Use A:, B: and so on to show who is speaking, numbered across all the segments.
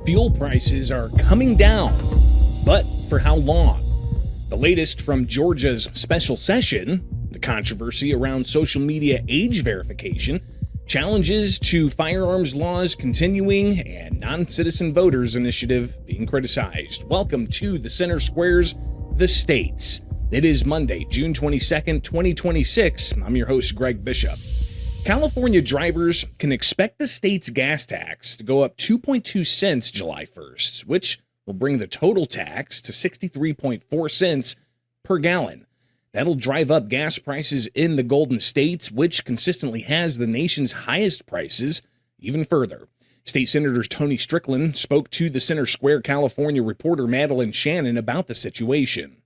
A: Fuel prices are coming down, but for how long? The latest from Georgia's special session, the controversy around social media age verification, challenges to firearms laws continuing, and non-citizen voters initiative being criticized. Welcome to the Center Square's The States. It is Monday, June 22nd, 2026. I'm your host, Greg Bishop. California drivers can expect the state's gas tax to go up 2.2 cents July 1st, which will bring the total tax to 63.4 cents per gallon. That'll drive up gas prices in the Golden State, which consistently has the nation's highest prices, even further. State Senator Tony Strickland spoke to the Center Square California reporter Madeline Shannon about the situation.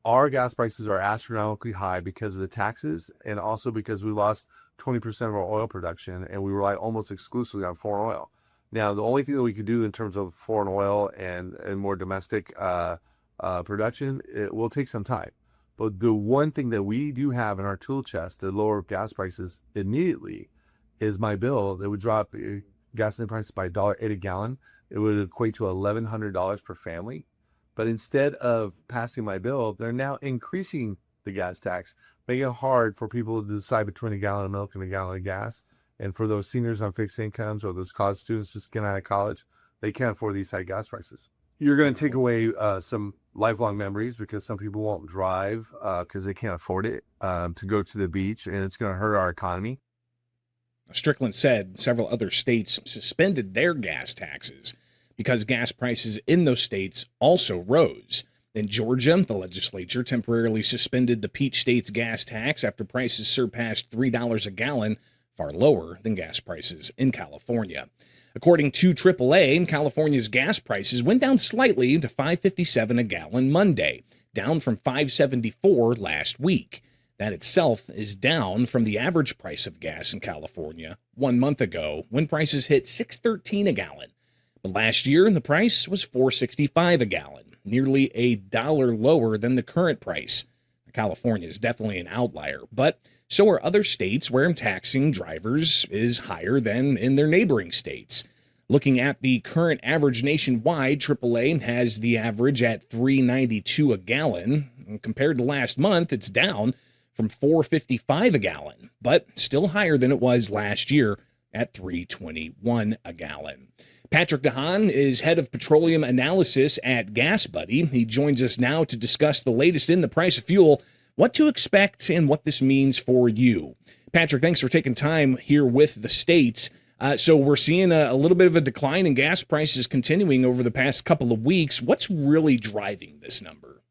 B: Our gas prices are astronomically high because of the taxes and also because we lost 20% of our oil production and we rely almost exclusively on foreign oil. Now, the only thing that we could do in terms of foreign oil and more domestic production, it will take some time. But the one thing that we do have in our tool chest to lower gas prices immediately is my bill that would drop gasoline prices by $1.08 a gallon. It would equate to $1,100 per family. But instead of passing my bill, they're now increasing the gas tax, making it hard for people to decide between a gallon of milk and a gallon of gas. And for those seniors on fixed incomes or those college students just getting out of college, they can't afford these high gas prices. You're going to take away some lifelong memories because some people won't drive because they can't afford it to go to the beach, and it's going to hurt our economy.
A: Strickland said several other states suspended their gas taxes because gas prices in those states also rose. In Georgia, the legislature temporarily suspended the Peach State's gas tax after prices surpassed $3 a gallon, far lower than gas prices in California. According to AAA, California's gas prices went down slightly to $5.57 a gallon Monday, down from $5.74 last week. That itself is down from the average price of gas in California 1 month ago, when prices hit $6.13 a gallon. But last year, the price was $4.65 a gallon, nearly $1 lower than the current price. California is definitely an outlier, but so are other states where taxing drivers is higher than in their neighboring states. Looking at the current average nationwide, AAA has the average at $3.92 a gallon. And compared to last month, it's down from $4.55 a gallon, but still higher than it was last year at $3.21 a gallon. Patrick DeHaan is head of petroleum analysis at GasBuddy. He joins us now to discuss the latest in the price of fuel, what to expect, and what this means for you. Patrick, thanks for taking time here with the states. So we're seeing a little bit of a decline in gas prices continuing over the past couple of weeks. What's really driving this number?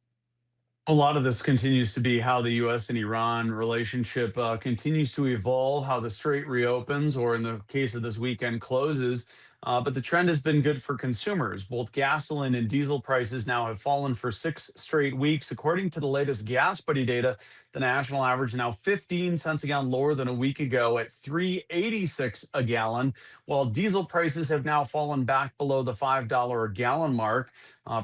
C: A lot of this continues to be how the U.S. and Iran relationship continues to evolve, how the strait reopens, or in the case of this weekend, closes. But the trend has been good for consumers. Both gasoline and diesel prices now have fallen for 6 straight weeks. According to the latest GasBuddy data, the national average now 15 cents a gallon lower than a week ago at $3.86 a gallon, while diesel prices have now fallen back below the $5 a gallon mark.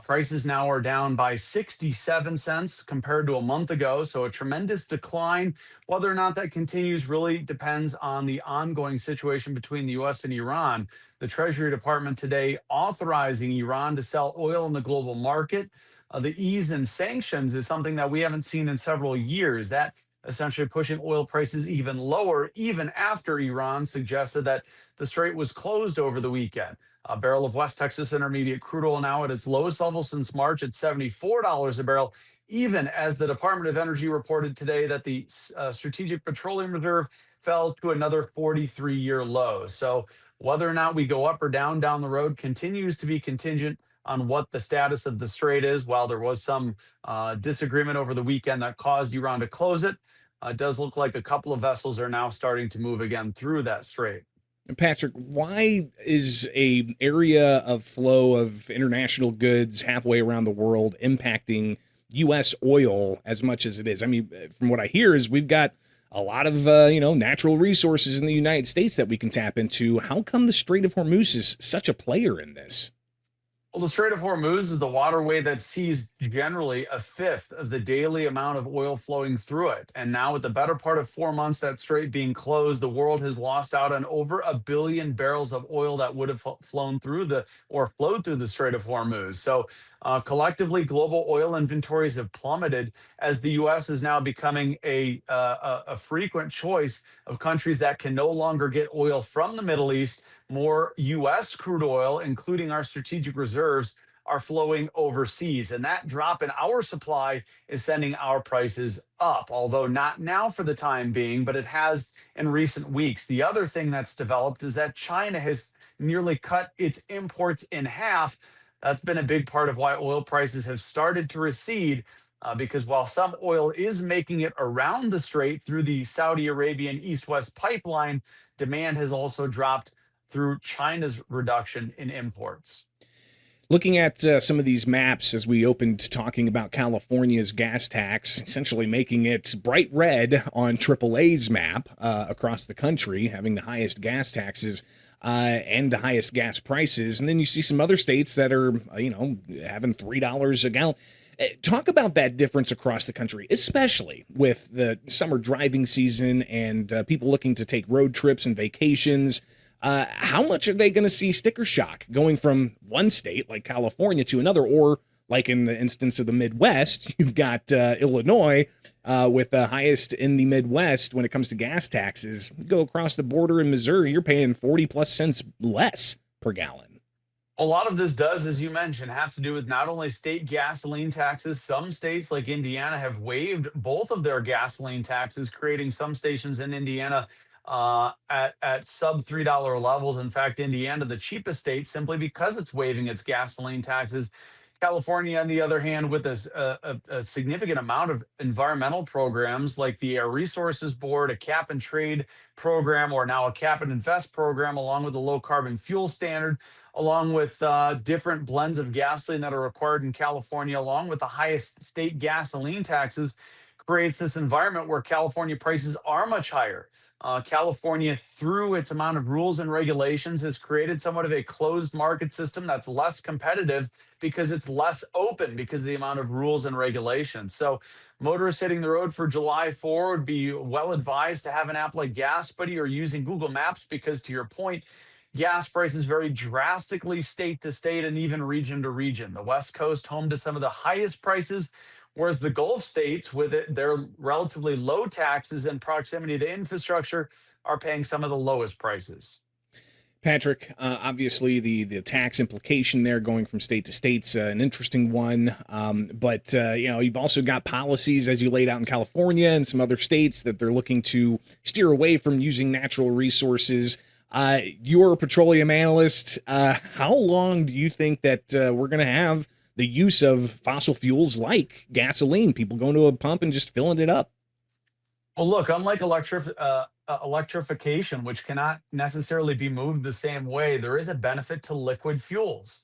C: Prices now are down by 67 cents compared to a month ago, so a tremendous decline. Whether or not that continues really depends on the ongoing situation between the U.S. and Iran. The Treasury Department today authorizing Iran to sell oil in the global market. The ease in sanctions is something that we haven't seen in several years. That essentially pushing oil prices even lower, even after Iran suggested that the strait was closed over the weekend. A barrel of West Texas Intermediate crude oil now at its lowest level since March at $74 a barrel, even as the Department of Energy reported today that the Strategic Petroleum Reserve fell to another 43-year low. So whether or not we go up or down the road continues to be contingent on what the status of the strait is. While there was some disagreement over the weekend that caused Iran to close it, it does look like a couple of vessels are now starting to move again through that strait.
A: Patrick, why is a area of flow of international goods halfway around the world impacting U.S. oil as much as it is? I mean, from what I hear is we've got a lot of, natural resources in the United States that we can tap into. How come the Strait of Hormuz is such a player in this?
C: Well, the Strait of Hormuz is the waterway that sees generally a fifth of the daily amount of oil flowing through it. And now, with the better part of 4 months that strait being closed, the world has lost out on over a billion barrels of oil that would have flown through the or flowed through the Strait of Hormuz. So, collectively, global oil inventories have plummeted as the U.S. is now becoming a frequent choice of countries that can no longer get oil from the Middle East. More U.S. crude oil, including our strategic reserves, are flowing overseas. And that drop in our supply is sending our prices up, although not now for the time being, but it has in recent weeks. The other thing that's developed is that China has nearly cut its imports in half. That's been a big part of why oil prices have started to recede. Because while some oil is making it around the strait through the Saudi Arabian East West pipeline, demand has also dropped through China's reduction in imports.
A: Looking at some of these maps as we opened talking about California's gas tax, essentially making it bright red on AAA's map across the country, having the highest gas taxes and the highest gas prices. And then you see some other states that are, having $3 a gallon. Talk about that difference across the country, especially with the summer driving season and people looking to take road trips and vacations. How much are they going to see sticker shock going from one state like California to another, or like in the instance of the Midwest, you've got Illinois with the highest in the Midwest when it comes to gas taxes. You go across the border in Missouri, you're paying 40 plus cents less per gallon.
C: A lot of this does, as you mentioned, have to do with not only state gasoline taxes. Some states, like Indiana, have waived both of their gasoline taxes, creating some stations in Indiana at sub $3 levels. In fact, Indiana, the cheapest state, simply because it's waiving its gasoline taxes. California, on the other hand, with a significant amount of environmental programs like the Air Resources Board, a cap and trade program, or now a cap and invest program, along with the low carbon fuel standard, along with different blends of gasoline that are required in California, along with the highest state gasoline taxes, creates this environment where California prices are much higher. California, through its amount of rules and regulations, has created somewhat of a closed market system that's less competitive because it's less open because of the amount of rules and regulations. So, motorists hitting the road for July 4 would be well advised to have an app like GasBuddy or using Google Maps because, to your point, gas prices vary drastically state to state and even region to region. The West Coast, home to some of the highest prices, whereas the Gulf states, with their relatively low taxes and proximity to infrastructure, are paying some of the lowest prices.
A: Patrick, obviously the tax implication there going from state to state's an interesting one. But you've also got policies, as you laid out in California and some other states, that they're looking to steer away from using natural resources. You're a petroleum analyst. How long do you think that we're going to have the use of fossil fuels like gasoline, people going to a pump and just filling it up?
C: Well, look, unlike electrification, which cannot necessarily be moved the same way, there is a benefit to liquid fuels.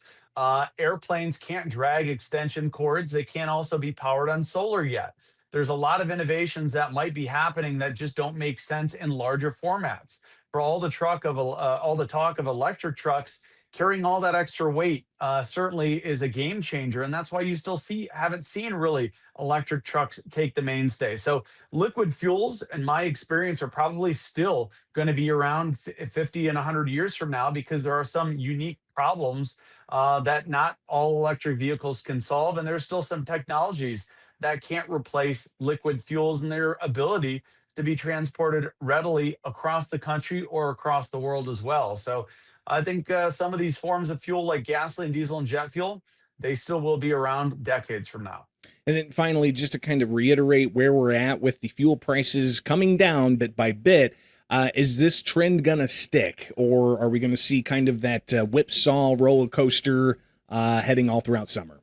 C: Airplanes can't drag extension cords. They can't also be powered on solar yet. There's a lot of innovations that might be happening that just don't make sense in larger formats. For all the talk of electric trucks, carrying all that extra weight certainly is a game changer, and that's why you still haven't seen really electric trucks take the mainstay. So liquid fuels, in my experience, are probably still going to be around 50 and 100 years from now because there are some unique problems that not all electric vehicles can solve, and there's still some technologies that can't replace liquid fuels and their ability to be transported readily across the country or across the world as well. So I think some of these forms of fuel, like gasoline, diesel, and jet fuel, they still will be around decades from now.
A: And then finally, just to kind of reiterate where we're at with the fuel prices coming down bit by bit, is this trend going to stick, or are we going to see kind of that whipsaw roller coaster heading all throughout summer?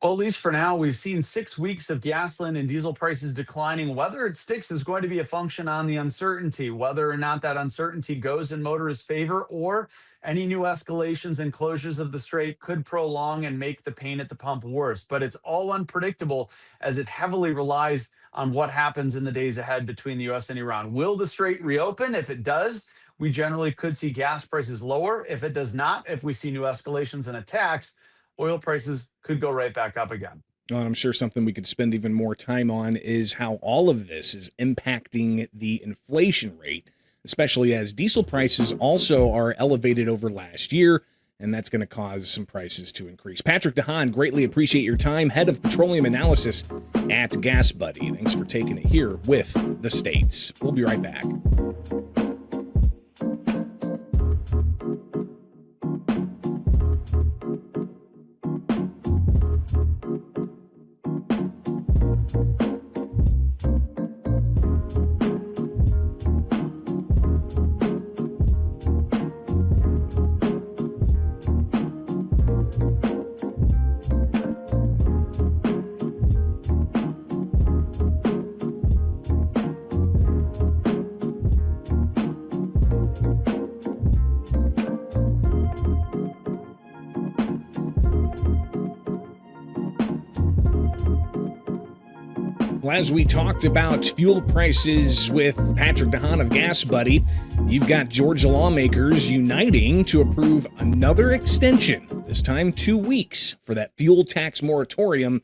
C: Well, at least for now, we've seen 6 weeks of gasoline and diesel prices declining. Whether it sticks is going to be a function on the uncertainty, whether or not that uncertainty goes in motorists' favor, or any new escalations and closures of the strait could prolong and make the pain at the pump worse. But it's all unpredictable as it heavily relies on what happens in the days ahead between the U.S. and Iran. Will the strait reopen? If it does, we generally could see gas prices lower. If it does not, if we see new escalations and attacks, oil prices could go right back up again.
A: Well, I'm sure something we could spend even more time on is how all of this is impacting the inflation rate, especially as diesel prices also are elevated over last year, and that's going to cause some prices to increase. Patrick DeHaan, greatly appreciate your time, head of petroleum analysis at GasBuddy. Thanks for taking it here with the States. We'll be right back. Well, as we talked about fuel prices with Patrick DeHaan of GasBuddy, you've got Georgia lawmakers uniting to approve another extension, this time 2 weeks, for that fuel tax moratorium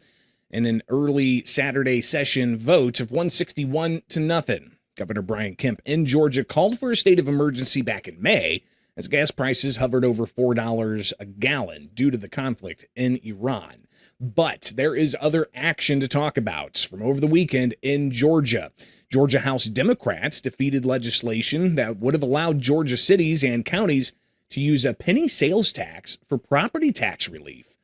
A: in an early Saturday session vote of 161 to nothing. Governor Brian Kemp in Georgia called for a state of emergency back in May as gas prices hovered over $4 a gallon due to the conflict in Iran. But there is other action to talk about from over the weekend in Georgia. Georgia House Democrats defeated legislation that would have allowed Georgia cities and counties to use a penny sales tax for property tax relief.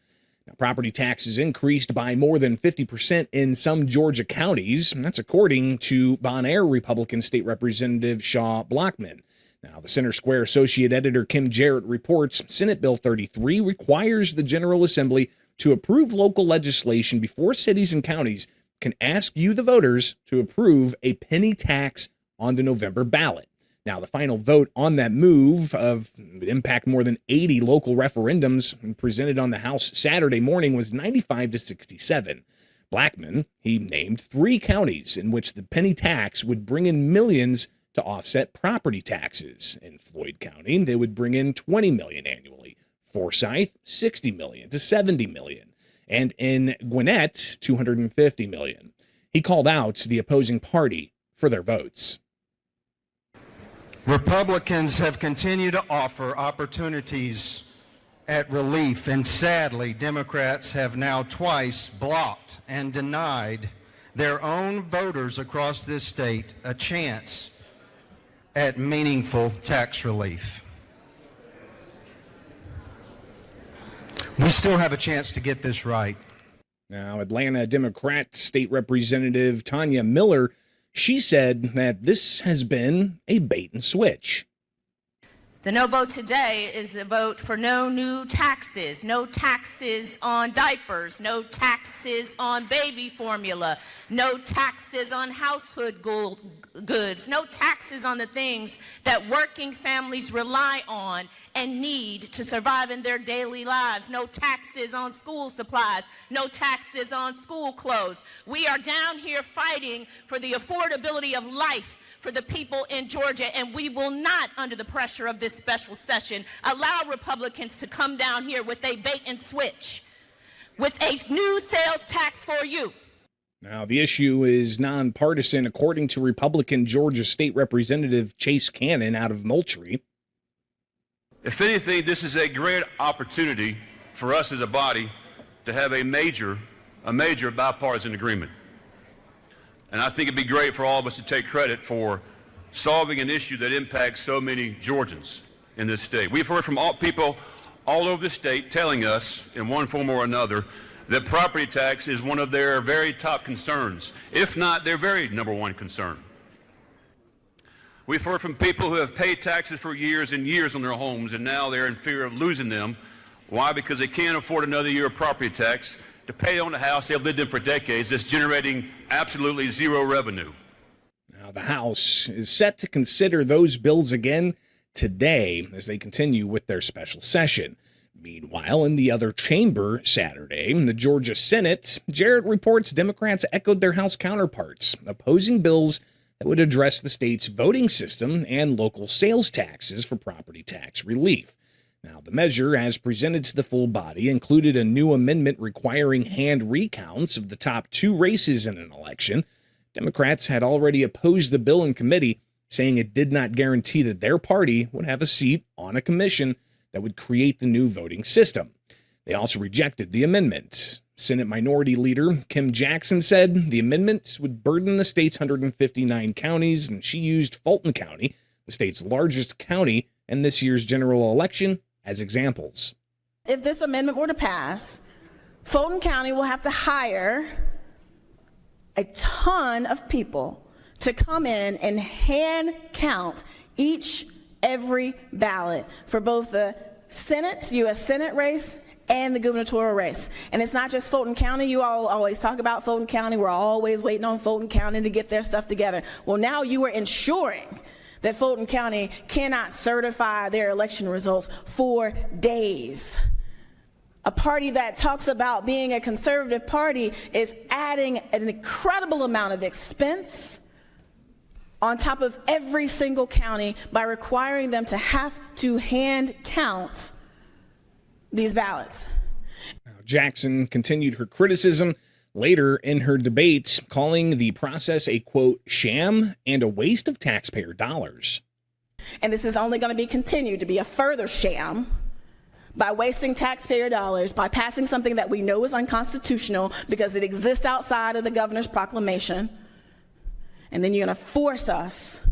A: Now, property taxes increased by more than 50% in some Georgia counties, and that's according to Bon Air Republican State Representative Shaw Blockman. Now, the Center Square Associate Editor Kim Jarrett reports Senate Bill 33 requires the General Assembly to approve local legislation before cities and counties can ask you, the voters, to approve a penny tax on the November ballot. Now, the final vote on that move would impact more than 80 local referendums presented on the House Saturday morning was 95 to 67. Blackman, he named 3 counties in which the penny tax would bring in millions to offset property taxes. In Floyd County, they would bring in $20 million annually. Forsyth, $60 million to $70 million. And in Gwinnett, $250 million. He called out the opposing party for their votes.
D: Republicans have continued to offer opportunities at relief, and sadly, Democrats have now twice blocked and denied their own voters across this state a chance at meaningful tax relief. We still have a chance to get this right.
A: Now, Atlanta Democrat State Representative Tanya Miller, she said that this has been a bait and switch.
E: The no vote today is a vote for no new taxes, no taxes on diapers, no taxes on baby formula, no taxes on household goods, no taxes on the things that working families rely on and need to survive in their daily lives, no taxes on school supplies, no taxes on school clothes. We are down here fighting for the affordability of life for the people in Georgia, and we will not, under the pressure of this special session, allow Republicans to come down here with a bait and switch, with a new sales tax for you.
A: Now, the issue is nonpartisan, according to Republican Georgia State Representative Chase Cannon out of Moultrie.
F: If anything, this is a great opportunity for us as a body to have a major bipartisan agreement. And I think it'd be great for all of us to take credit for solving an issue that impacts so many Georgians in this state. We've heard from people all over the state telling us in one form or another that property tax is one of their very top concerns, if not their very number one concern. We've heard from people who have paid taxes for years and years on their homes, and now they're in fear of losing them. Why? Because they can't afford another year of property tax to pay on a house they've lived in for decades that's generating absolutely zero revenue.
A: Now, the House is set to consider those bills again today as they continue with their special session. Meanwhile, in the other chamber Saturday, in the Georgia Senate, Jarrett reports Democrats echoed their House counterparts, opposing bills that would address the state's voting system and local sales taxes for property tax relief. Now, the measure, as presented to the full body, included a new amendment requiring hand recounts of the top 2 races in an election. Democrats had already opposed the bill in committee, saying it did not guarantee that their party would have a seat on a commission that would create the new voting system. They also rejected the amendment. Senate Minority Leader Kim Jackson said the amendment would burden the state's 159 counties, and she used Fulton County, the state's largest county, and this year's general election as examples.
G: If this amendment were to pass, Fulton County will have to hire a ton of people to come in and hand count every ballot for both the Senate, U.S. Senate race and the gubernatorial race. And it's not just Fulton County. You all always talk about Fulton County. We're always waiting on Fulton County to get their stuff together. Well, now you are ensuring that Fulton County cannot certify their election results for days. A party that talks about being a conservative party is adding an incredible amount of expense on top of every single county by requiring them to have to hand count these ballots.
A: Now, Jackson continued her criticism later in her debates, calling the process a, quote, sham and a waste of taxpayer dollars.
G: And this is only going to be continued to be a further sham by wasting taxpayer dollars, by passing something that we know is unconstitutional because it exists outside of the governor's proclamation. And then you're going to force us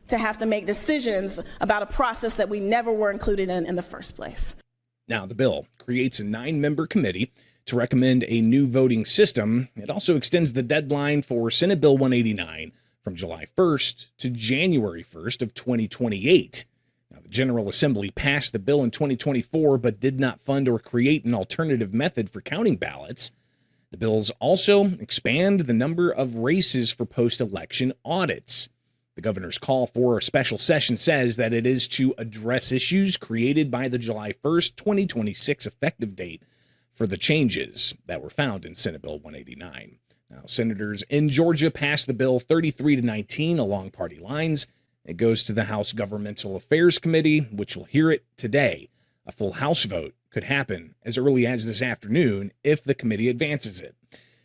G: to have to make decisions about a process that we never were included in the first place.
A: Now, the bill creates a 9-member committee to recommend a new voting system. It also extends the deadline for Senate Bill 189 from July 1st to January 1st of 2028. Now, the General Assembly passed the bill in 2024 but did not fund or create an alternative method for counting ballots. The bills also expand the number of races for post-election audits. The governor's call for a special session says that it is to address issues created by the July 1st, 2026 effective date for the changes that were found in Senate Bill 189. Now, senators in Georgia passed the bill 33-19 along party lines. It goes to the House Governmental Affairs Committee, which will hear it today. A full House vote could happen as early as this afternoon if the committee advances it.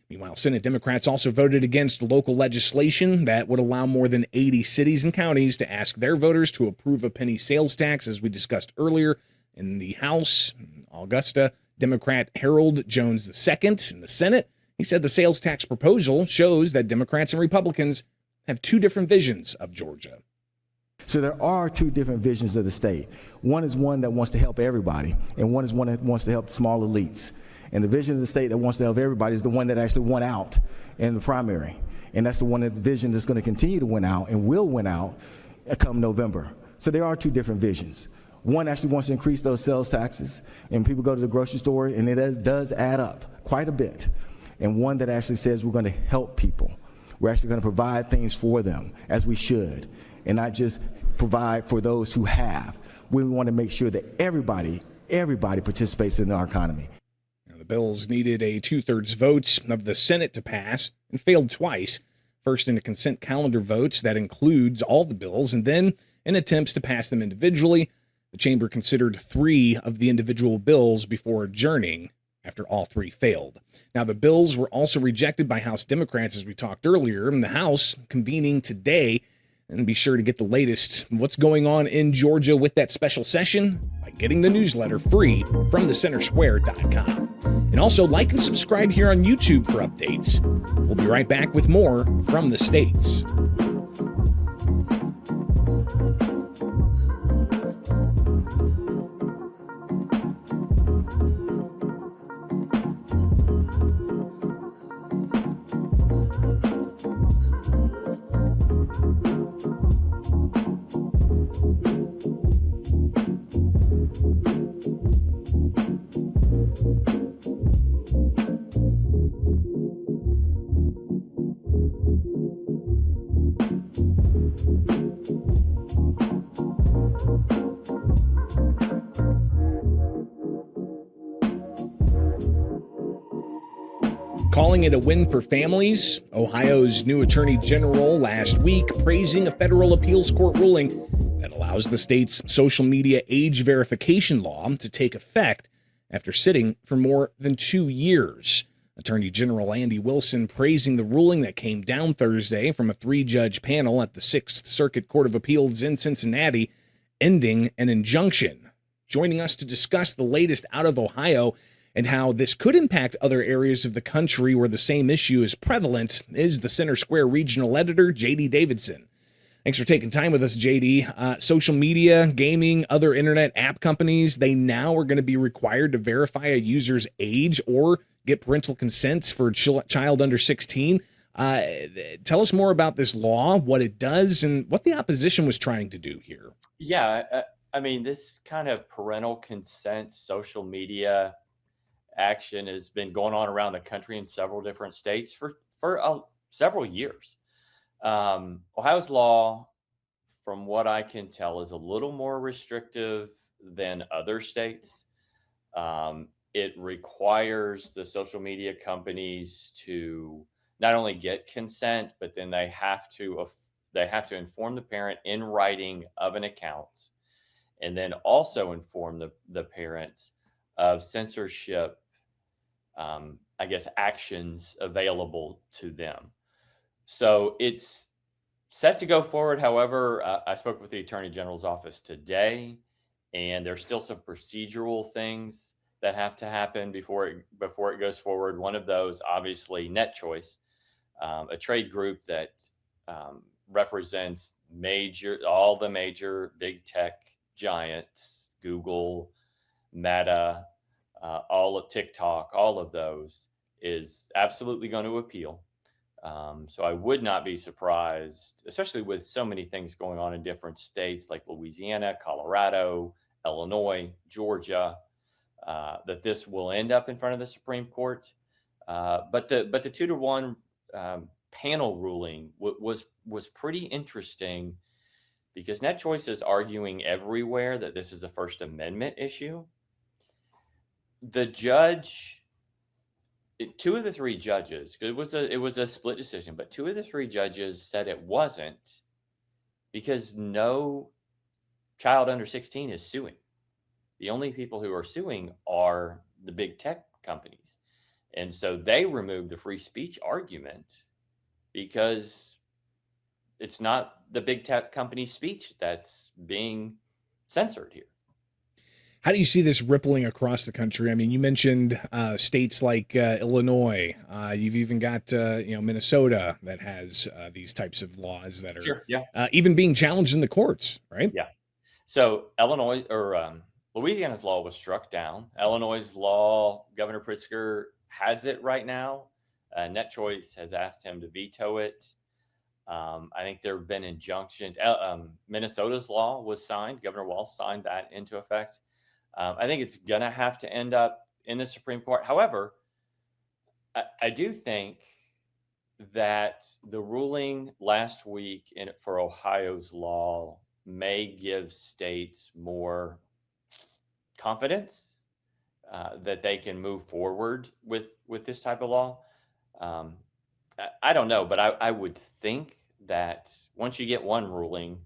A: Meanwhile, Senate Democrats also voted against local legislation that would allow more than 80 cities and counties to ask their voters to approve a penny sales tax, as we discussed earlier. In the House, Augusta Democrat Harold Jones II in the Senate, he said the sales tax proposal shows that Democrats and Republicans have 2 different visions of Georgia.
H: So there are 2 different visions of the state. One is one that wants to help everybody, and one is one that wants to help small elites. And the vision of the state that wants to help everybody is the one that actually won out in the primary. And that's the one, that the vision that's going to continue to win out and will win out come November. So there are 2 different visions. One actually wants to increase those sales taxes, and people go to the grocery store, and it does add up quite a bit. And one that actually says we're going to help people. We're actually going to provide things for them, as we should, and not just provide for those who have. We want to make sure that everybody participates in our economy.
A: The bills needed a 2/3 votes of the Senate to pass and failed twice. First in a consent calendar votes that includes all the bills, and then in attempts to pass them individually. The chamber considered 3 of the individual bills before adjourning after all 3 failed. Now, the bills were also rejected by House Democrats, as we talked earlier, and the House convening today. And be sure to get the latest what's going on in Georgia with that special session by getting the newsletter free from thecentersquare.com. And also like and subscribe here on YouTube for updates. We'll be right back with more from the States. Calling it a win for families, Ohio's new attorney general last week praising a federal appeals court ruling that allows the state's social media age verification law to take effect after sitting for more than 2 years. Attorney General Andy Wilson praising the ruling that came down Thursday from a 3-judge panel at the 6th Circuit Court of Appeals in Cincinnati, ending an injunction. Joining us to discuss the latest out of Ohio and how this could impact other areas of the country where the same issue is prevalent is the Center Square Regional Editor, J.D. Davidson. Thanks for taking time with us, JD. Social media, gaming, other internet app companies, they now are going to be required to verify a user's age or get parental consent for a child under 16. Tell us more about this law, what it does, and what the opposition was trying to do here.
I: Yeah, I mean, this kind of parental consent social media action has been going on around the country in several different states for several years. Ohio's law, from what I can tell, is a little more restrictive than other states. It requires the social media companies to not only get consent, but then they have to inform the parent in writing of an account, and then also inform the parents of censorship, I guess, actions available to them. So it's set to go forward. However, I spoke with the Attorney General's office today, and there's still some procedural things that have to happen before it goes forward. One of those, obviously, NetChoice, a trade group that represents all the major big tech giants, Google, Meta, all of TikTok, all of those, is absolutely going to appeal. So I would not be surprised, especially with so many things going on in different states like Louisiana, Colorado, Illinois, Georgia, that this will end up in front of the Supreme Court. But the 2-to-1 panel ruling was pretty interesting, because NetChoice is arguing everywhere that this is a First Amendment issue. The judge, 2 of the 3 judges, it was a split decision, but 2 of the 3 judges said it wasn't, because no child under 16 is suing. The only people who are suing are the big tech companies. And so they removed the free speech argument because it's not the big tech company speech that's being censored here.
A: How do you see this rippling across the country? I mean, you mentioned states like Illinois. You've even got Minnesota that has these types of laws that are
I: Sure, yeah.
A: Even being challenged in the courts, right?
I: Yeah. So Illinois or Louisiana's law was struck down. Illinois' law, Governor Pritzker has it right now. NetChoice has asked him to veto it. I think there have been injunctions. Minnesota's law was signed. Governor Walz signed that into effect. I think it's going to have to end up in the Supreme Court. However, I do think that the ruling last week for Ohio's law may give states more confidence that they can move forward with this type of law. I don't know, but I would think that once you get one ruling,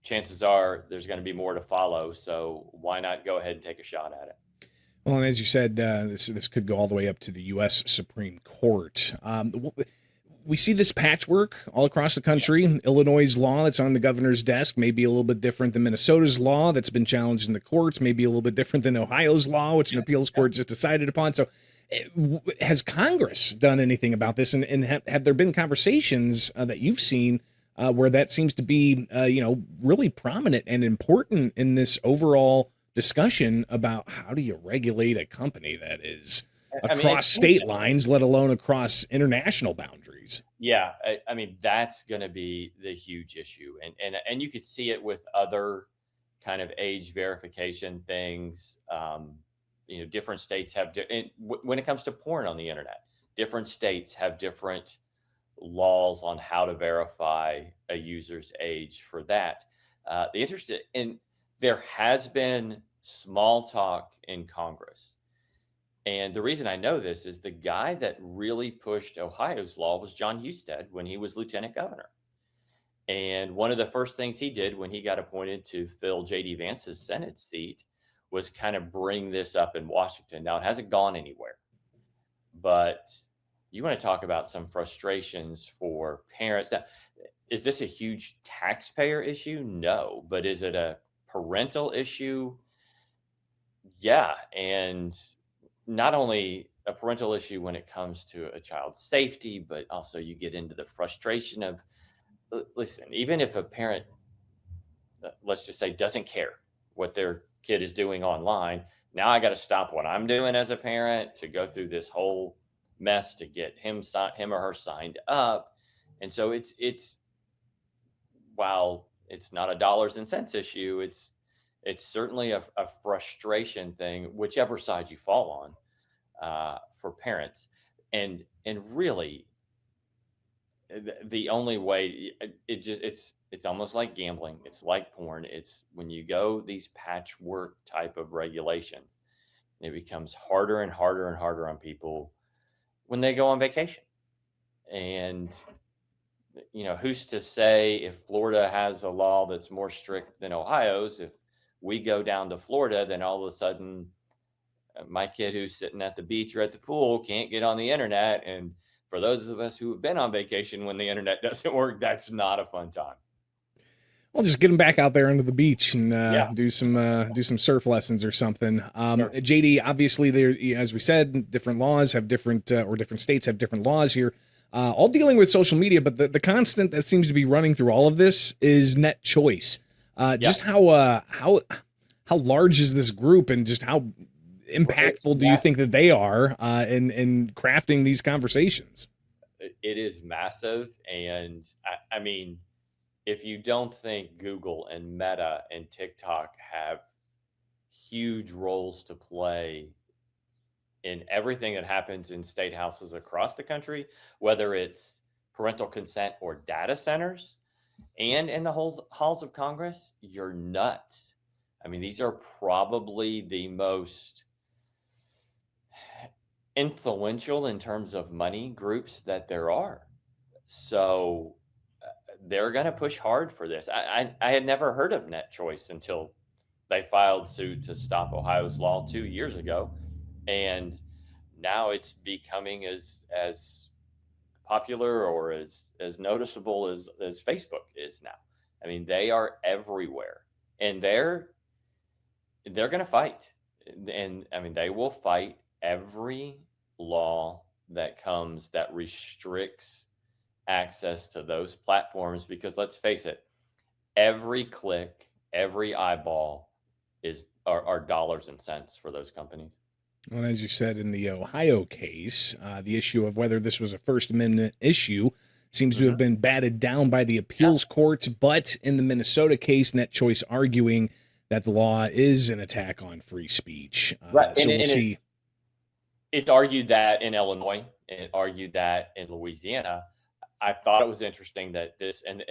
I: chances are there's going to be more to follow. So why not go ahead and take a shot at it?
A: Well, and as you said, this could go all the way up to the U.S. Supreme Court. We see this patchwork all across the country. Illinois' law that's on the governor's desk may be a little bit different than Minnesota's law that's been challenged in the courts, maybe a little bit different than Ohio's law, which an appeals court just decided upon. So has Congress done anything about this? And have there been conversations that you've seen where that seems to be, really prominent and important in this overall discussion about how do you regulate a company that is across state lines, let alone across international boundaries?
I: Yeah, I mean, that's going to be the huge issue. And you could see it with other kind of age verification things. Different states have, when it comes to porn on the internet, different states have different laws on how to verify a user's age for that. There has been small talk in Congress. And the reason I know this is the guy that really pushed Ohio's law was John Husted when he was lieutenant governor. And one of the first things he did when he got appointed to fill J.D. Vance's Senate seat was kind of bring this up in Washington. Now, it hasn't gone anywhere, but you want to talk about some frustrations for parents. Now, is this a huge taxpayer issue? No. But is it a parental issue? Yeah. And not only a parental issue when it comes to a child's safety, but also you get into the frustration of, listen, even if a parent, let's just say, doesn't care what their kid is doing online, now I got to stop what I'm doing as a parent to go through this whole mess to get him or her signed up. And so it's while it's not a dollars and cents issue, it's certainly a frustration thing, whichever side you fall on, for parents. And really, the only way it's almost like gambling. It's like porn. It's when you go these patchwork type of regulations, it becomes harder and harder and harder on people when they go on vacation. And who's to say if Florida has a law that's more strict than Ohio's, if we go down to Florida, then all of a sudden my kid who's sitting at the beach or at the pool can't get on the internet. And for those of us who have been on vacation when the internet doesn't work, that's not a fun time.
A: Well, just get them back out there onto the beach and do some surf lessons or something.
I: Sure.
A: JD, obviously, there, as we said, different laws have different, or different states have different laws here, all dealing with social media. But the constant that seems to be running through all of this is net choice. Just how large is this group, and just how impactful do you think that they are in crafting these conversations?
I: It is massive, and I mean, if you don't think Google and Meta and TikTok have huge roles to play in everything that happens in state houses across the country, whether it's parental consent or data centers, and in the halls of Congress, you're nuts. I mean, these are probably the most influential in terms of money groups that there are. So they're going to push hard for this. I had never heard of net choice until they filed suit to stop Ohio's law 2 years ago. And now it's becoming as popular or as noticeable as Facebook is now. I mean, they are everywhere, and they're going to fight. And I mean, they will fight every law that comes that restricts access to those platforms, because let's face it, every click, every eyeball are dollars and cents for those companies.
A: Well, as you said in the Ohio case, the issue of whether this was a First Amendment issue seems to have been batted down by the appeals court. But in the Minnesota case, Net Choice arguing that the law is an attack on free speech.
I: Right.
A: So we'll see.
I: It argued that in Illinois, and it argued that in Louisiana. I thought it was interesting that this, and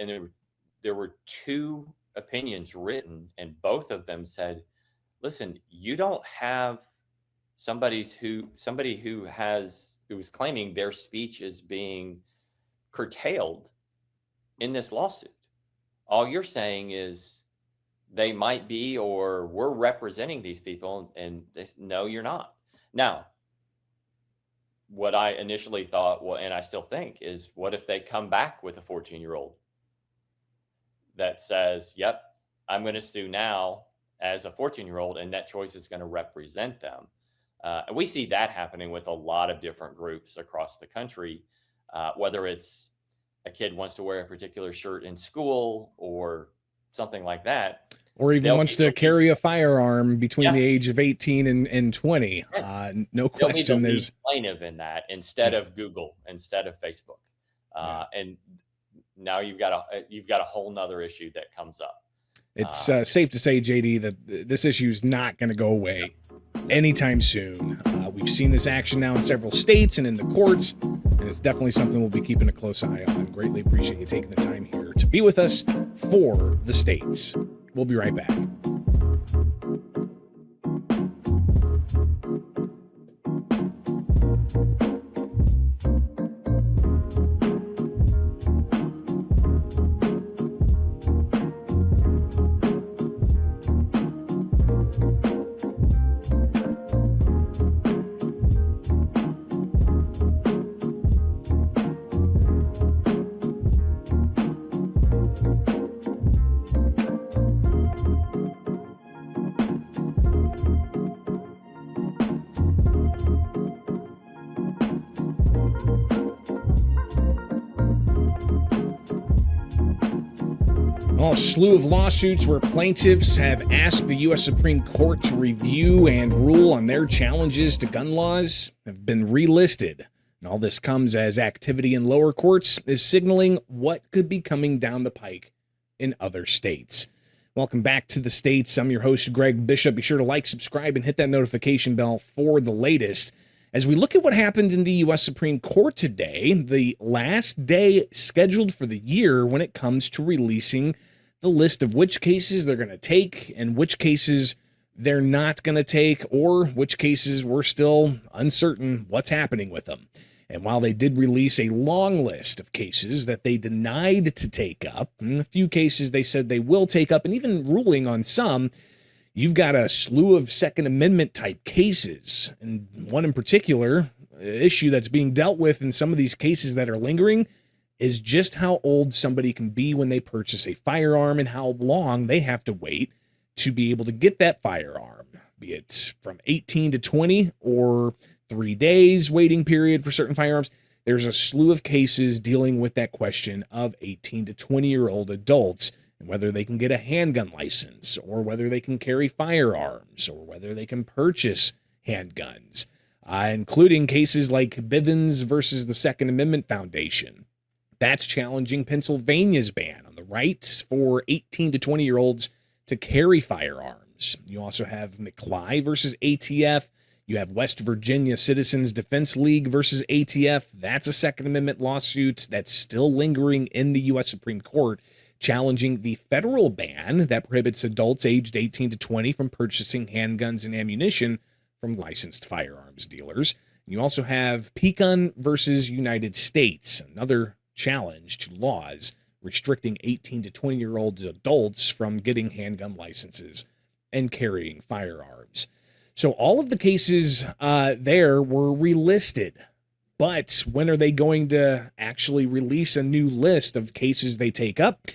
I: there were two opinions written, and both of them said, listen, you don't have somebody who was claiming their speech is being curtailed in this lawsuit. All you're saying is they might be, or we're representing these people, and no, you're not. Now, what I initially thought, and I still think, is what if they come back with a 14-year-old that says, yep, I'm going to sue now as a 14-year-old, and Net Choice is going to represent them. And we see that happening with a lot of different groups across the country, whether it's a kid wants to wear a particular shirt in school or something like that.
A: Or even wants to carry a firearm between the age of 18 and 20. No question. There's
I: plaintiff in that instead of Google, instead of Facebook. And now you've got a whole nother issue that comes up.
A: It's safe to say, JD, that this issue is not going to go away anytime soon. We've seen this action now in several states and in the courts, and it's definitely something we'll be keeping a close eye on. Greatly appreciate you taking the time here to be with us for the states. We'll be right back. Well, a slew of lawsuits where plaintiffs have asked the U.S. Supreme Court to review and rule on their challenges to gun laws have been relisted. And all this comes as activity in lower courts is signaling what could be coming down the pike in other states. Welcome back to the States. I'm your host, Greg Bishop. Be sure to like, subscribe, and hit that notification bell for the latest. As we look at what happened in the U.S. Supreme Court today, the last day scheduled for the year when it comes to releasing the list of which cases they're going to take and which cases they're not going to take, or which cases we're still uncertain what's happening with them. And while they did release a long list of cases that they denied to take up, and a few cases they said they will take up, and even ruling on some, you've got a slew of Second Amendment type cases. And one in particular, issue that's being dealt with in some of these cases that are lingering is just how old somebody can be when they purchase a firearm and how long they have to wait to be able to get that firearm, be it from 18 to 20 or 3 days waiting period for certain firearms. There's a slew of cases dealing with that question of 18 to 20-year-old adults and whether they can get a handgun license or whether they can carry firearms or whether they can purchase handguns, including cases like Bivens versus the Second Amendment Foundation. That's challenging Pennsylvania's ban on the right for 18 to 20-year-olds to carry firearms. You also have McCly versus ATF. You have West Virginia Citizens Defense League versus ATF. That's a Second Amendment lawsuit that's still lingering in the U.S. Supreme Court, challenging the federal ban that prohibits adults aged 18 to 20 from purchasing handguns and ammunition from licensed firearms dealers. You also have Pecan versus United States, another challenge to laws restricting 18 to 20-year-old adults from getting handgun licenses and carrying firearms. So all of the cases there were relisted. But when are they going to actually release a new list of cases they take up?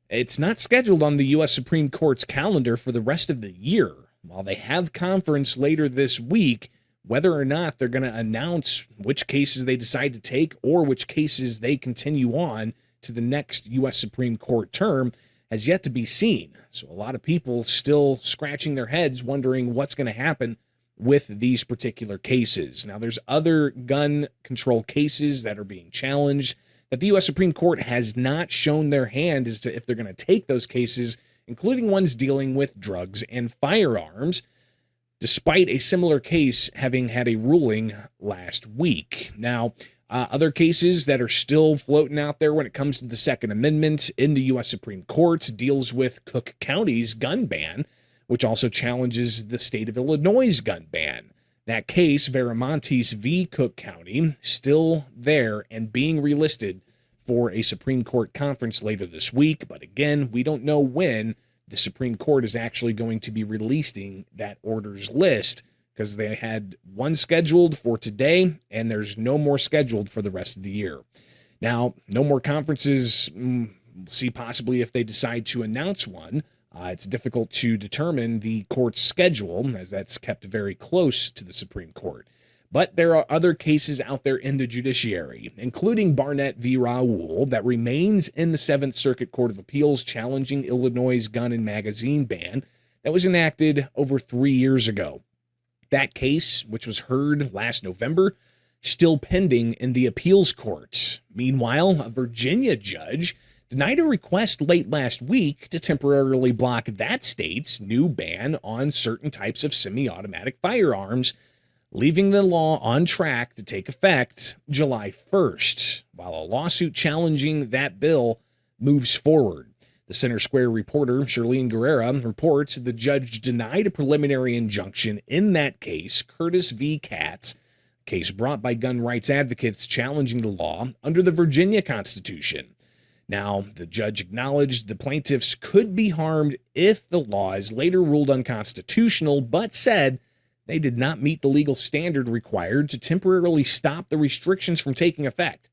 A: It's not scheduled on the U.S. Supreme Court's calendar for the rest of the year. While they have conference later this week, whether or not they're going to announce which cases they decide to take or which cases they continue on to the next U.S. Supreme Court term has yet to be seen. So a lot of people still scratching their heads wondering what's going to happen with these particular cases. Now, there's other gun control cases that are being challenged that the U.S. Supreme Court has not shown their hand as to if they're going to take those cases, including ones dealing with drugs and firearms, despite a similar case having had a ruling last week. Now, other cases that are still floating out there when it comes to the Second Amendment in the U.S. Supreme Court deals with Cook County's gun ban, which also challenges the state of Illinois' gun ban. That case, Viramontes v. Cook County, still there and being relisted for a Supreme Court conference later this week. But again, we don't know when the Supreme Court is actually going to be releasing that orders list, because they had one scheduled for today and there's no more scheduled for the rest of the year. Now, no more conferences. We'll see possibly if they decide to announce one. It's difficult to determine the court's schedule, as that's kept very close to the Supreme Court. But there are other cases out there in the judiciary, including Barnett v. Raoul, that remains in the Seventh Circuit Court of Appeals, challenging Illinois' gun and magazine ban that was enacted over 3 years ago. That case, which was heard last November, still pending in the appeals court. Meanwhile, a Virginia judge denied a request late last week to temporarily block that state's new ban on certain types of semi-automatic firearms, leaving the law on track to take effect July 1st, while a lawsuit challenging that bill moves forward. The Center Square reporter, Charlene Guerrera, reports the judge denied a preliminary injunction in that case, Curtis v. Katz, a case brought by gun rights advocates challenging the law under the Virginia Constitution. Now, the judge acknowledged the plaintiffs could be harmed if the law is later ruled unconstitutional, but said they did not meet the legal standard required to temporarily stop the restrictions from taking effect.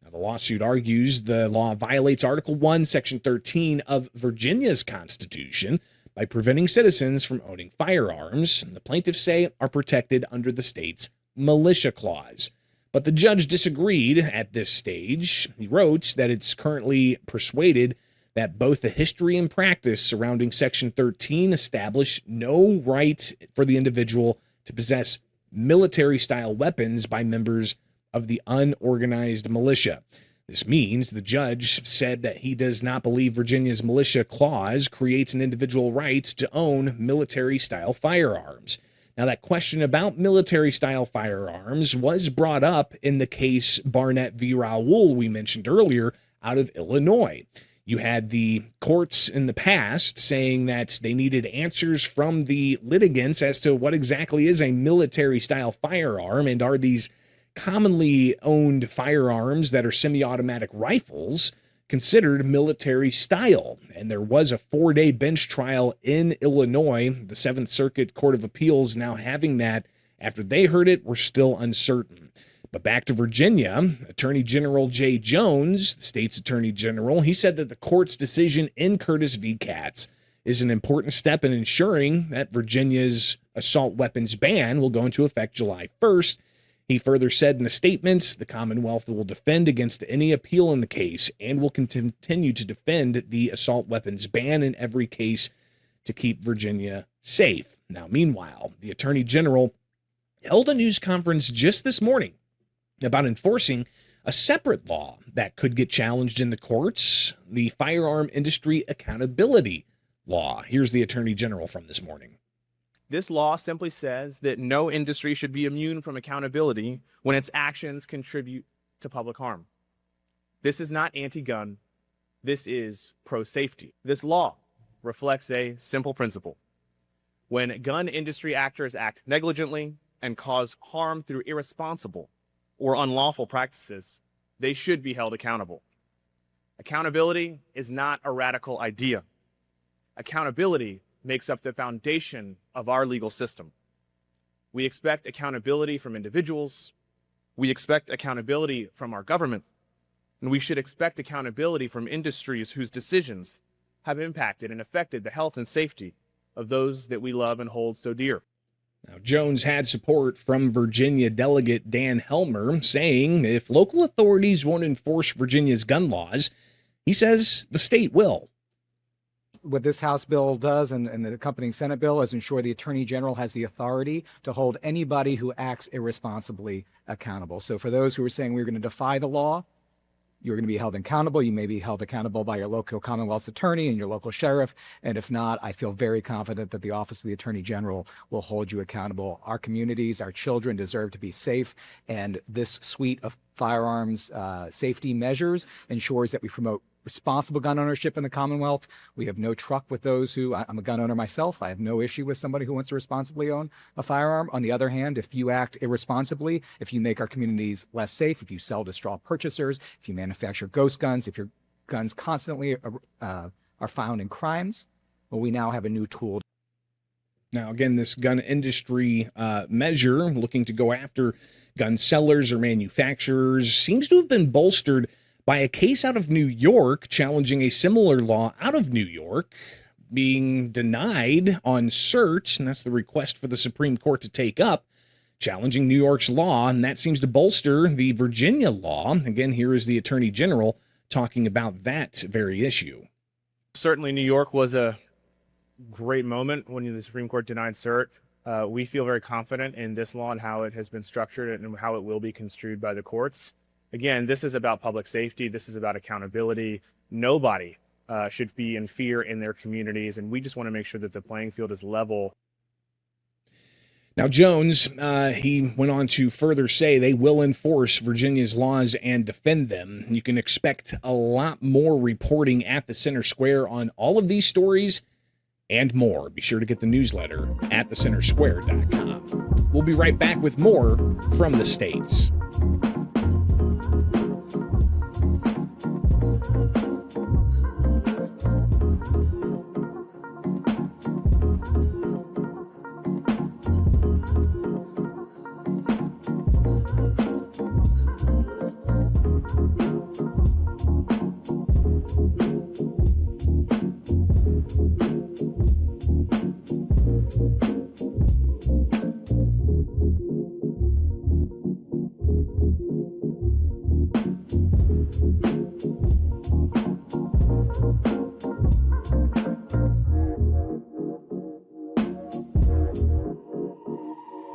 A: Now, the lawsuit argues the law violates Article 1, Section 13 of Virginia's Constitution by preventing citizens from owning firearms, the plaintiffs say are protected under the state's militia clause. But the judge disagreed at this stage. He wrote that it's currently persuaded that both the history and practice surrounding Section 13 establish no right for the individual to possess military-style weapons by members of the unorganized militia. This means the judge said that he does not believe Virginia's militia clause creates an individual right to own military-style firearms. Now, that question about military-style firearms was brought up in the case Barnett v. Raoul we mentioned earlier out of Illinois. You had the courts in the past saying that they needed answers from the litigants as to what exactly is a military-style firearm, and are these commonly owned firearms that are semi-automatic rifles considered military style. And there was a 4-day bench trial in Illinois. The Seventh Circuit Court of Appeals now having that after they heard it were still uncertain. But back to Virginia, Attorney General Jay Jones, the state's Attorney General, he said that the court's decision in Curtis v. Katz is an important step in ensuring that Virginia's assault weapons ban will go into effect July 1st. He further said in a statement, the Commonwealth will defend against any appeal in the case and will continue to defend the assault weapons ban in every case to keep Virginia safe. Now, meanwhile, the Attorney General held a news conference just this morning about enforcing a separate law that could get challenged in the courts, the Firearm Industry Accountability Law. Here's the Attorney General from this morning.
J: This law simply says that no industry should be immune from accountability when its actions contribute to public harm. This is not anti-gun. This is pro-safety. This law reflects a simple principle. When gun industry actors act negligently and cause harm through irresponsible or unlawful practices, they should be held accountable. Accountability is not a radical idea. Accountability makes up the foundation of our legal system. We expect accountability from individuals, we expect accountability from our government, and we should expect accountability from industries whose decisions have impacted and affected the health and safety of those that we love and hold so dear.
A: Now, Jones had support from Virginia Delegate Dan Helmer saying if local authorities won't enforce Virginia's gun laws, he says the state will.
K: What this House bill does and the accompanying Senate bill is ensure the Attorney General has the authority to hold anybody who acts irresponsibly accountable. So for those who are saying we're going to defy the law, you're going to be held accountable. You may be held accountable by your local Commonwealth's attorney and your local sheriff. And if not, I feel very confident that the Office of the Attorney General will hold you accountable. Our communities, our children deserve to be safe. And this suite of firearms safety measures ensures that we promote responsible gun ownership in the Commonwealth. We have no truck with those who, I'm a gun owner myself. I have no issue with somebody who wants to responsibly own a firearm. On the other hand, if you act irresponsibly, if you make our communities less safe, if you sell to straw purchasers, if you manufacture ghost guns, if your guns constantly are found in crimes, well, we now have a new tool.
A: Now, again, this gun industry measure looking to go after gun sellers or manufacturers seems to have been bolstered by a case out of New York challenging a similar law out of New York being denied on cert, and that's the request for the Supreme Court to take up, challenging New York's law, and that seems to bolster the Virginia law. Again, here is the Attorney General talking about that very issue.
J: Certainly, New York was a great moment when the Supreme Court denied cert. We feel very confident in this law and how it has been structured and how it will be construed by the courts. Again, this is about public safety. This is about accountability. Nobody should be in fear in their communities, and we just want to make sure that the playing field is level.
A: Now, Jones, he went on to further say they will enforce Virginia's laws and defend them. You can expect a lot more reporting at the Center Square on all of these stories and more. Be sure to get the newsletter at thecentersquare.com. We'll be right back with more from the States.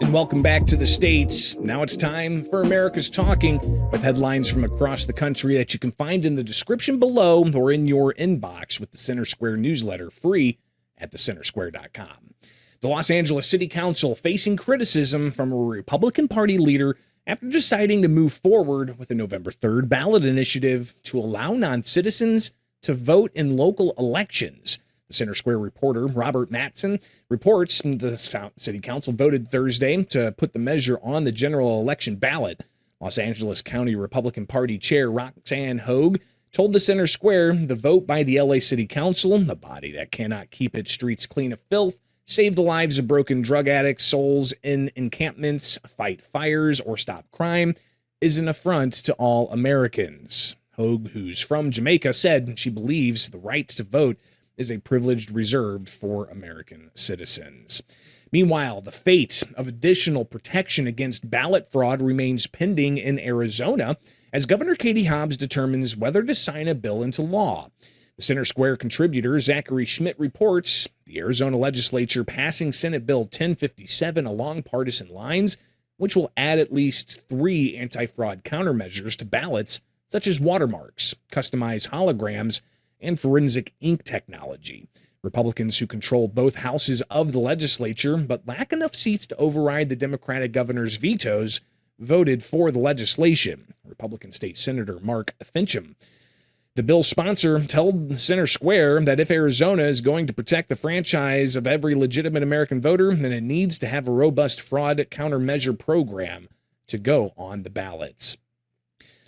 A: And welcome back to the States. Now it's time for America's Talking, with headlines from across the country that you can find in the description below or in your inbox with the Center Square newsletter, free at thecentersquare.com. The Los Angeles City Council facing criticism from a Republican Party leader after deciding to move forward with a November 3rd ballot initiative to allow non-citizens to vote in local elections. The Center Square reporter, Robert Mattson, reports the City Council voted Thursday to put the measure on the general election ballot. Los Angeles County Republican Party Chair Roxanne Hogue told the Center Square the vote by the LA City Council, the body that cannot keep its streets clean of filth, save the lives of broken drug addicts, souls in encampments, fight fires, or stop crime, is an affront to all Americans. Hogue, who's from Jamaica, said she believes the right to vote is a privilege reserved for American citizens. Meanwhile, the fate of additional protection against ballot fraud remains pending in Arizona as Governor Katie Hobbs determines whether to sign a bill into law. The Center Square contributor Zachary Schmidt reports the Arizona legislature passing Senate Bill 1057 along partisan lines, which will add at least 3 anti-fraud countermeasures to ballots, such as watermarks, customized holograms, and forensic ink technology. Republicans who control both houses of the legislature but lack enough seats to override the Democratic governor's vetoes voted for the legislation. Republican State Senator Mark Fincham, the bill's sponsor, told the Center Square that if Arizona is going to protect the franchise of every legitimate American voter, then it needs to have a robust fraud countermeasure program to go on the ballots.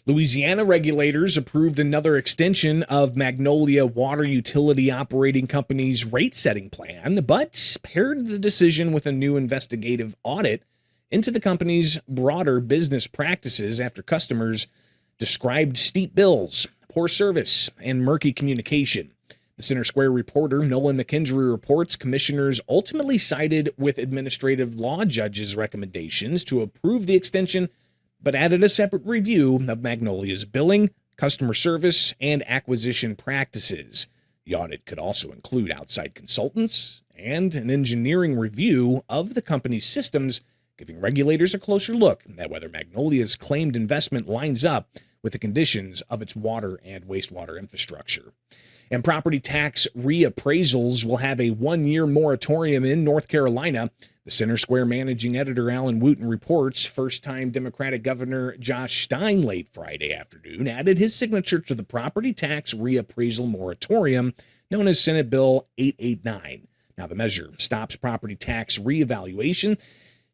A: Louisiana regulators approved another extension of Magnolia Water Utility Operating Company's rate-setting plan, but paired the decision with a new investigative audit into the company's broader business practices after customers described steep bills, poor service, and murky communication. The Center Square reporter Nolan McKendry reports commissioners ultimately sided with administrative law judges' recommendations to approve the extension, but added a separate review of Magnolia's billing, customer service, and acquisition practices. The audit could also include outside consultants and an engineering review of the company's systems, giving regulators a closer look at whether Magnolia's claimed investment lines up with the conditions of its water and wastewater infrastructure. And property tax reappraisals will have a 1-year moratorium in North Carolina. The Center Square managing editor Alan Wooten reports first-time Democratic Governor Josh Stein late Friday afternoon added his signature to the property tax reappraisal moratorium known as Senate Bill 889. Now, the measure stops property tax reevaluation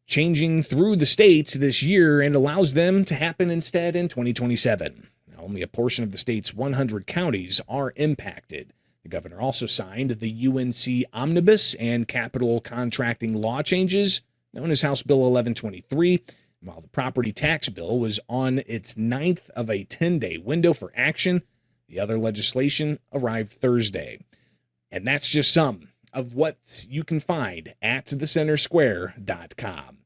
A: changing through the states this year and allows them to happen instead in 2027. Now, only a portion of the state's 100 counties are impacted. The governor also signed the UNC Omnibus and Capital Contracting Law changes, known as House Bill 1123, while the property tax bill was on its 9th of a 10-day window for action. The other legislation arrived Thursday. And that's just some of what you can find at thecentersquare.com.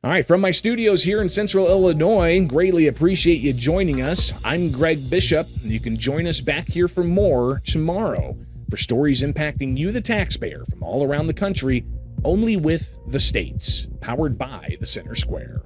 A: All right, from my studios here in Central Illinois, greatly appreciate you joining us. I'm Greg Bishop. You can join us back here for more tomorrow for stories impacting you, the taxpayer, from all around the country, only with the states, powered by the Center Square.